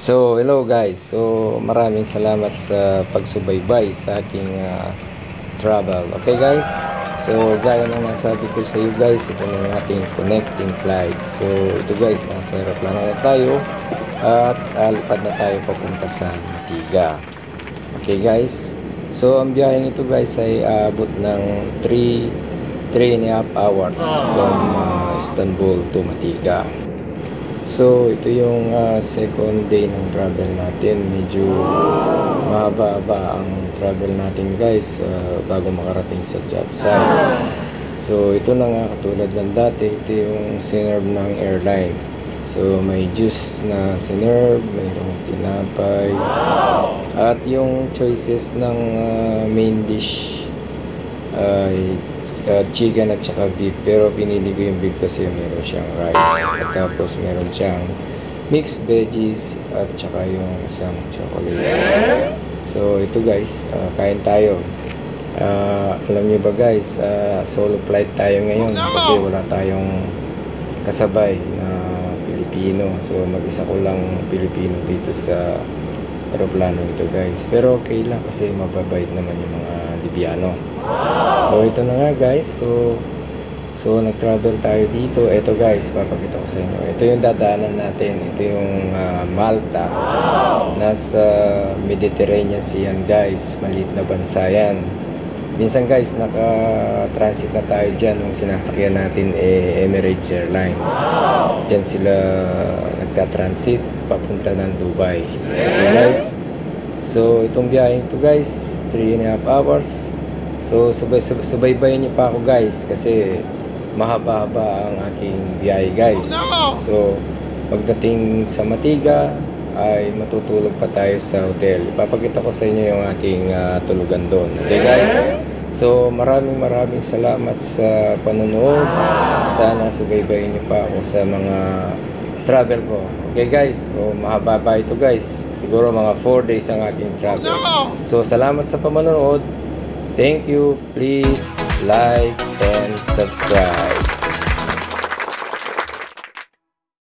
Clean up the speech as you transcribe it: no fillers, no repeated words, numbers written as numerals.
So, hello guys. So, maraming salamat sa pagsubaybay sa aking travel. Okay guys? So, gaya ng nasabi ko sa iyo guys, ito na yung ating connecting flight. So, ito guys, nasa aeroplano na tayo at alipad na tayo papunta sa Antigua. Okay guys? So, ang biyaheng ito guys ay aabot ng 3.5 hours from Istanbul to Antigua. So, ito yung second day ng travel natin. Medyo mahaba-haba ang travel natin guys bago makarating sa job site. So, ito na nga katulad ng dati. Ito yung sinerve ng airline. So, may juice na sinerve, mayroong tinapay. At yung choices ng main dish ay chicken at saka beef, pero pinili ko yung beef kasi meron siyang rice at tapos meron siyang mixed veggies at saka yung isang chocolate. So ito guys, kain tayo. Alam niyo ba guys, solo flight tayo ngayon kasi wala tayong kasabay na Pilipino. So mag-isa ko lang Pilipino dito sa aeroplano ito guys, pero okay lang kasi mababait naman yung mga Libyano. So ito na nga guys, so nag-travel tayo dito. Ito guys, papakita ko sa inyo. Ito yung dadaanan natin. Ito yung Malta. Nasa Mediterranean Sea yan guys. Maliit na bansa yan. Minsan guys, naka-transit na tayo dyan. Nung sinasakyan natin Emirates Airlines. Dyan sila nagta-transit papunta ng Dubai. Okay guys, so itong biyahe ito guys, 3.5 hours. So subaybayan niyo pa ako guys kasi mahaba-haba ang aking biyahe guys. So pagdating sa Antigua ay matutulog pa tayo sa hotel. Ipapakita ko sa inyo yung aking tulugan doon. Okay guys, so maraming salamat sa panonood. Sana subaybayan niyo pa ako sa mga travel ko. Okay guys, so mahaba ito guys. Siguro mga 4 days ang aking travel. So salamat sa panonood. Thank you. Please like and subscribe.